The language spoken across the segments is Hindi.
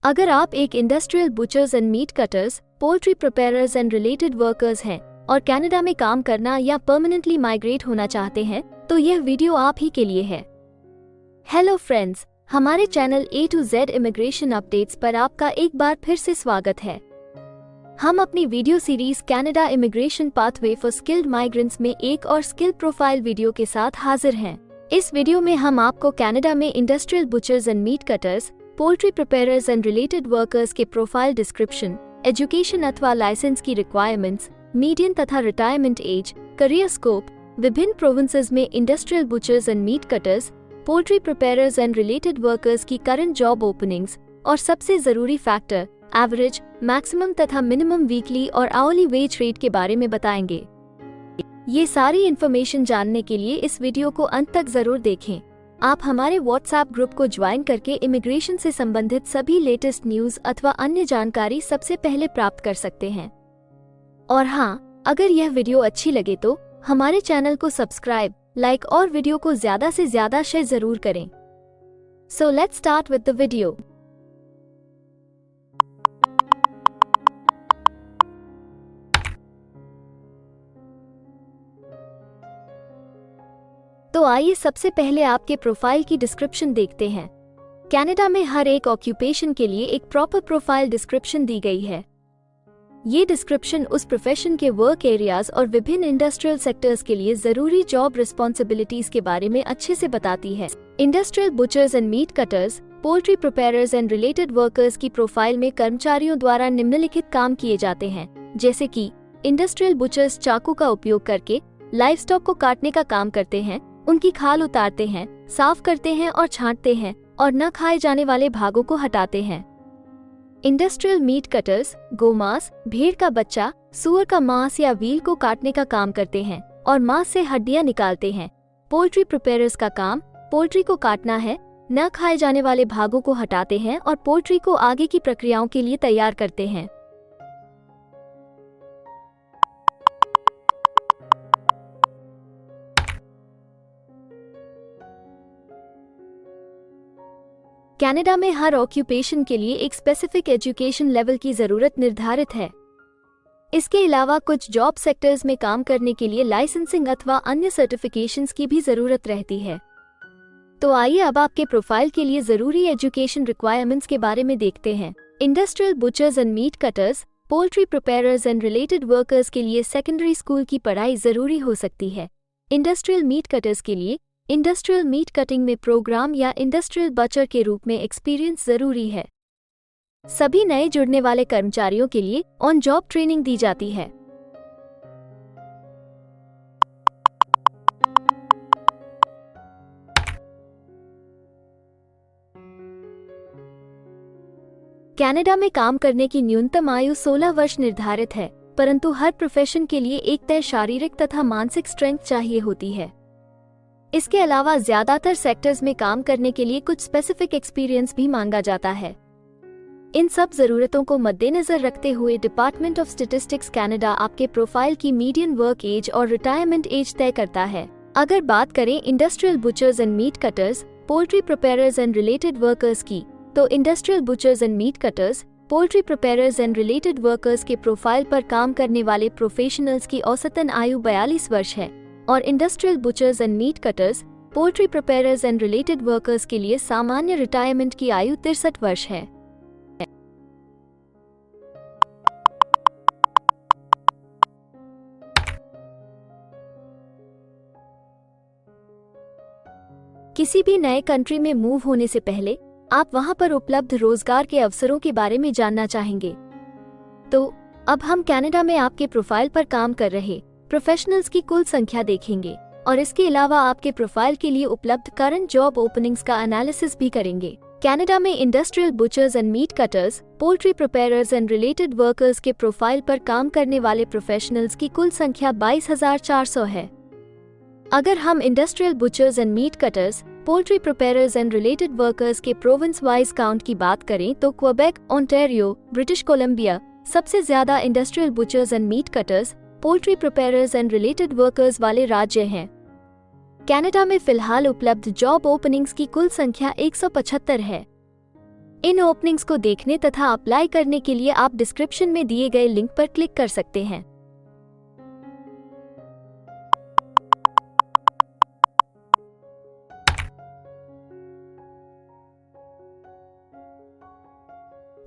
अगर आप एक industrial butchers and meat cutters, poultry preparers and related workers हैं और कनाडा में काम करना या परमानेंटली माइग्रेट होना चाहते हैं तो यह वीडियो आप ही के लिए है। हेलो फ्रेंड्स, हमारे channel A to Z immigration updates पर आपका एक बार फिर से स्वागत है। हम अपनी video series Canada immigration pathway for skilled migrants में एक और स्किल प्रोफाइल वीडियो के साथ हाजिर हैं। इस वीडियो में हम आपको कनाडा में industrial butchers and meat cutters, poultry preparers and related workers के प्रोफाइल डिस्क्रिप्शन, एजुकेशन अथवा लाइसेंस की रिक्वायरमेंट्स, मीडियन तथा रिटायरमेंट एज, करियर स्कोप, विभिन्न प्रोविंसेस में industrial butchers and meat cutters, poultry preparers and related workers की करंट जॉब ओपनिंग्स और सबसे जरूरी फैक्टर एवरेज, मैक्सिमम तथा मिनिमम वीकली और आवरली वेज रेट के बारे में बताएंगे। ये सारी इन्फॉर्मेशन जानने के लिए इस वीडियो को अंत तक जरूर देखें। आप हमारे व्हाट्सएप ग्रुप को ज्वाइन करके इमिग्रेशन से संबंधित सभी लेटेस्ट न्यूज अथवा अन्य जानकारी सबसे पहले प्राप्त कर सकते हैं। और हाँ, अगर यह वीडियो अच्छी लगे तो हमारे चैनल को सब्सक्राइब, लाइक और वीडियो को ज्यादा से ज्यादा शेयर जरूर करें। So let's start with the video. तो आइए सबसे पहले आपके प्रोफाइल की डिस्क्रिप्शन देखते हैं। कनाडा में हर एक ऑक्यूपेशन के लिए एक प्रॉपर प्रोफाइल डिस्क्रिप्शन दी गई है। ये डिस्क्रिप्शन उस प्रोफेशन के वर्क एरियाज और विभिन्न इंडस्ट्रियल सेक्टर्स के लिए जरूरी जॉब रिस्पॉन्सिबिलिटीज के बारे में अच्छे से बताती है। Industrial butchers and meat cutters, poultry preparers and related workers की प्रोफाइल में कर्मचारियों द्वारा निम्नलिखित काम किए जाते हैं, जैसे कि इंडस्ट्रियल बुचर्स चाकू का उपयोग करके लाइवस्टॉक को काटने का काम करते हैं, उनकी खाल उतारते हैं, साफ करते हैं और छांटते हैं और न खाए जाने वाले भागों को हटाते हैं। इंडस्ट्रियल मीट कटर्स गोमांस, भेड़ का बच्चा, सूअर का मांस या व्हील को काटने का काम करते हैं और मांस से हड्डियां निकालते हैं। पोल्ट्री प्रिपेयरर्स का काम पोल्ट्री को काटना है, न खाए जाने वाले भागों को हटाते हैं और पोल्ट्री को आगे की प्रक्रियाओं के लिए तैयार करते हैं। कनाडा में हर ऑक्यूपेशन के लिए एक स्पेसिफिक एजुकेशन लेवल की जरूरत निर्धारित है। इसके अलावा कुछ जॉब सेक्टर्स में काम करने के लिए लाइसेंसिंग अथवा अन्य सर्टिफिकेशंस की भी जरूरत रहती है। तो आइए अब आपके प्रोफाइल के लिए जरूरी एजुकेशन रिक्वायरमेंट्स के बारे में देखते हैं। Industrial butchers and meat cutters, poultry preparers and related workers के लिए सेकेंडरी स्कूल की पढ़ाई जरूरी हो सकती है। इंडस्ट्रियल मीट कटर्स के लिए इंडस्ट्रियल मीट कटिंग में प्रोग्राम या इंडस्ट्रियल बचर के रूप में एक्सपीरियंस जरूरी है। सभी नए जुड़ने वाले कर्मचारियों के लिए ऑन जॉब ट्रेनिंग दी जाती है। कनाडा में काम करने की न्यूनतम आयु 16 वर्ष निर्धारित है, परंतु हर प्रोफेशन के लिए एक तय शारीरिक तथा मानसिक स्ट्रेंथ चाहिए होती है। इसके अलावा ज्यादातर सेक्टर्स में काम करने के लिए कुछ स्पेसिफिक एक्सपीरियंस भी मांगा जाता है। इन सब जरूरतों को मद्देनजर रखते हुए डिपार्टमेंट ऑफ स्टैटिस्टिक्स कनाडा आपके प्रोफाइल की मीडियन वर्क एज और रिटायरमेंट एज तय करता है। अगर बात करें industrial butchers and meat cutters, poultry preparers and related workers की, तो industrial butchers and meat cutters, poultry preparers and related workers के प्रोफाइल पर काम करने वाले प्रोफेशनल्स की औसतन आयु 42 वर्ष है और industrial butchers and meat cutters, poultry preparers and related workers के लिए सामान्य रिटायरमेंट की आयु 63 वर्ष है। किसी भी नए कंट्री में मूव होने से पहले आप वहां पर उपलब्ध रोजगार के अवसरों के बारे में जानना चाहेंगे। तो अब हम कनाडा में आपके प्रोफाइल पर काम कर रहे प्रोफेशनल्स की कुल संख्या देखेंगे और इसके अलावा आपके प्रोफाइल के लिए उपलब्ध करंट जॉब ओपनिंग्स का एनालिसिस भी करेंगे। कनाडा में industrial butchers and meat cutters, poultry preparers and related workers के प्रोफाइल पर काम करने वाले प्रोफेशनल्स की कुल संख्या 22,400 है। अगर हम industrial butchers and meat cutters, poultry preparers and related workers के प्रोविंस वाइज काउंट की बात करें तो क्वेबेक, ओंटारियो, ब्रिटिश कोलंबिया सबसे ज्यादा industrial butchers and meat cutters, poultry preparers and related workers वाले राज्य हैं। कनाडा में फिलहाल उपलब्ध जॉब ओपनिंग्स की कुल संख्या 175 है। इन ओपनिंग्स को देखने तथा अप्लाई करने के लिए आप डिस्क्रिप्शन में दिए गए लिंक पर क्लिक कर सकते हैं।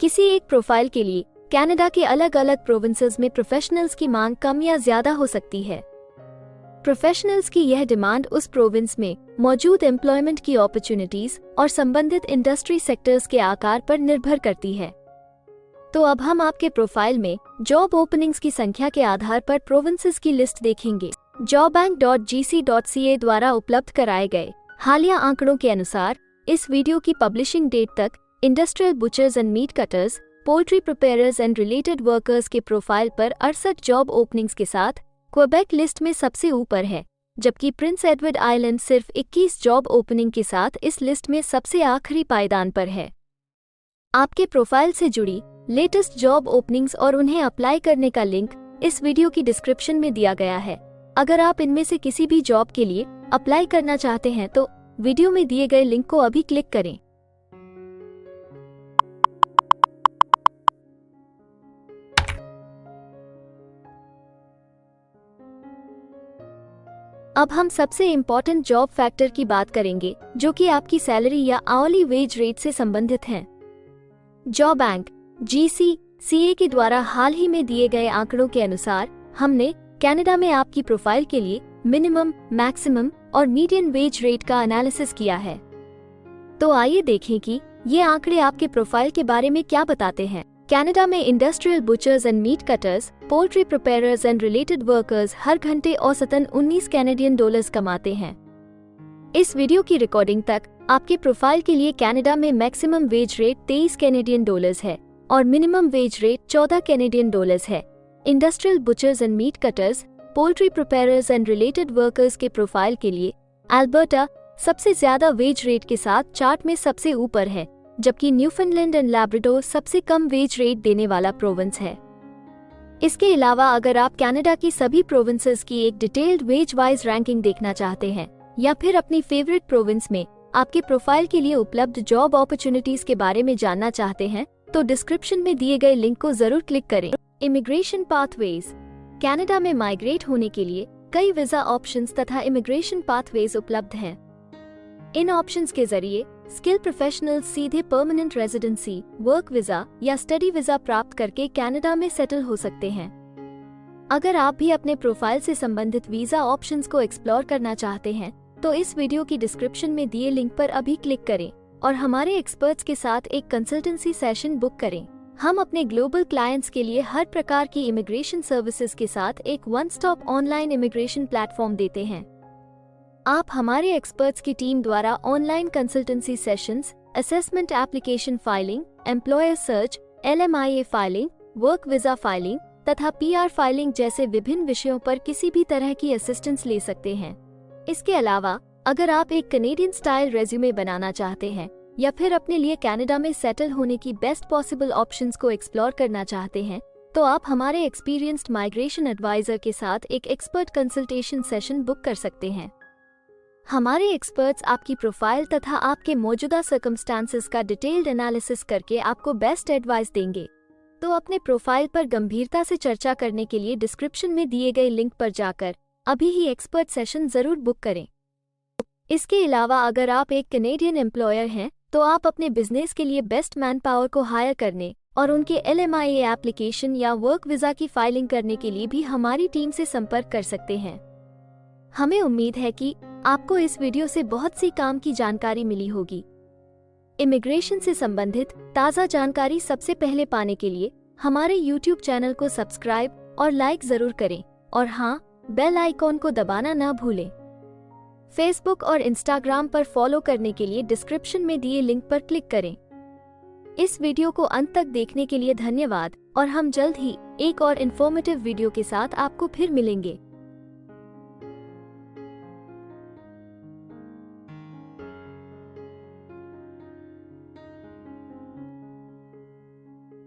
किसी एक प्रोफाइल के लिए कनाडा के अलग अलग प्रोविंसेस में प्रोफेशनल्स की मांग कम या ज्यादा हो सकती है। प्रोफेशनल्स की यह डिमांड उस प्रोविंस में मौजूद एम्प्लॉयमेंट की अपॉर्चुनिटीज और संबंधित इंडस्ट्री सेक्टर्स के आकार पर निर्भर करती है। तो अब हम आपके प्रोफाइल में जॉब ओपनिंग्स की संख्या के आधार पर प्रोविंसेस की लिस्ट देखेंगे। jobbank.gc.ca द्वारा उपलब्ध कराए गए हालिया आंकड़ों के अनुसार इस वीडियो की पब्लिशिंग डेट तक industrial butchers and meat cutters, poultry preparers and related workers के प्रोफाइल पर 68 जॉब ओपनिंग्स के साथ क्वेबेक लिस्ट में सबसे ऊपर है, जबकि प्रिंस एडवर्ड आइलैंड सिर्फ 21 जॉब ओपनिंग के साथ इस लिस्ट में सबसे आखिरी पायदान पर है। आपके प्रोफाइल से जुड़ी लेटेस्ट जॉब ओपनिंग्स और उन्हें अप्लाई करने का लिंक इस वीडियो की डिस्क्रिप्शन में दिया गया है। अगर आप इनमें से किसी भी जॉब के लिए अप्लाई करना चाहते हैं तो वीडियो में दिए गए लिंक को अभी क्लिक करें। अब हम सबसे इम्पोर्टेंट जॉब फैक्टर की बात करेंगे, जो कि आपकी सैलरी या आवली वेज रेट से संबंधित हैं। jobbank.gc.ca के द्वारा हाल ही में दिए गए आंकड़ों के अनुसार हमने कनाडा में आपकी प्रोफाइल के लिए मिनिमम, मैक्सिमम और मीडियन वेज रेट का एनालिसिस किया है। तो आइए देखें कि ये आंकड़े आपके प्रोफाइल के बारे में क्या बताते हैं। कनाडा में industrial butchers and meat cutters, poultry preparers and related workers हर घंटे औसतन 19 कैनेडियन डॉलर्स कमाते हैं। इस वीडियो की रिकॉर्डिंग तक आपके प्रोफाइल के लिए कनाडा में maximum wage rate 23 Canadian dollars है और minimum wage rate 14 Canadian dollars है। Industrial butchers and meat cutters, poultry preparers and related workers के प्रोफाइल के लिए अल्बर्टा सबसे ज्यादा वेज रेट के साथ चार्ट में सबसे ऊपर है, जबकि न्यूफाउंडलैंड एंड लैब्राडोर सबसे कम वेज रेट देने वाला प्रोविंस है। इसके अलावा अगर आप कनाडा की सभी प्रोविंसेस की एक डिटेल्ड वेज वाइज रैंकिंग देखना चाहते हैं या फिर अपनी फेवरेट प्रोविंस में आपके प्रोफाइल के लिए उपलब्ध जॉब अपॉर्चुनिटीज के बारे में जानना चाहते हैं तो डिस्क्रिप्शन में दिए गए लिंक को जरूर क्लिक करें। Immigration pathways. कनाडा में माइग्रेट होने के लिए कई वीजा ऑप्शंस तथा इमिग्रेशन पाथवेज उपलब्ध हैं। इन ऑप्शंस के जरिए स्किल प्रोफेशनल्स सीधे परमानेंट रेजिडेंसी, वर्क वीजा या स्टडी वीजा प्राप्त करके कनाडा में सेटल हो सकते हैं। अगर आप भी अपने प्रोफाइल से संबंधित वीजा ऑप्शंस को एक्सप्लोर करना चाहते हैं तो इस वीडियो की डिस्क्रिप्शन में दिए लिंक पर अभी क्लिक करें और हमारे एक्सपर्ट्स के साथ एक कंसल्टेंसी सेशन बुक करें। हम अपने ग्लोबल क्लाइंट्स के लिए हर प्रकार की इमिग्रेशन सर्विसेज के साथ एक one stop online immigration platform देते हैं। आप हमारे एक्सपर्ट्स की टीम द्वारा online consultancy sessions, assessment application filing, employer search, LMIA filing, work visa filing तथा PR फाइलिंग जैसे विभिन्न विषयों पर किसी भी तरह की असिस्टेंस ले सकते हैं। इसके अलावा अगर आप एक कनेडियन स्टाइल रेज्यूमे बनाना चाहते हैं या फिर अपने लिए कनाडा में सेटल होने की बेस्ट पॉसिबल ऑप्शंस को एक्सप्लोर करना चाहते हैं तो आप हमारे एक्सपीरियंस्ड माइग्रेशन एडवाइजर के साथ एक एक्सपर्ट कंसल्टेशन सेशन बुक कर सकते हैं। हमारे एक्सपर्ट्स आपकी प्रोफाइल तथा आपके मौजूदा सर्कमस्टांसेस का डिटेल्ड एनालिसिस करके आपको बेस्ट एडवाइस देंगे। तो अपने प्रोफाइल पर गंभीरता से चर्चा करने के लिए डिस्क्रिप्शन में दिए गए लिंक पर जाकर अभी ही एक्सपर्ट सेशन जरूर बुक करें। इसके अलावा अगर आप एक कनेडियन एम्प्लॉयर हैं तो आप अपने बिजनेस के लिए बेस्ट मैन पावर को हायर करने और उनके LMIA एप्लीकेशन या वर्क वीजा की फाइलिंग करने के लिए भी हमारी टीम से संपर्क कर सकते हैं। हमें उम्मीद है कि आपको इस वीडियो से बहुत सी काम की जानकारी मिली होगी। इमिग्रेशन से संबंधित ताज़ा जानकारी सबसे पहले पाने के लिए हमारे YouTube चैनल को सब्सक्राइब और लाइक जरूर करें और हाँ, बेल आइकॉन को दबाना न भूलें। फेसबुक और इंस्टाग्राम पर फॉलो करने के लिए डिस्क्रिप्शन में दिए लिंक पर क्लिक करें। इस वीडियो को अंत तक देखने के लिए धन्यवाद और हम जल्द ही एक और इन्फॉर्मेटिव वीडियो के साथ आपको फिर मिलेंगे।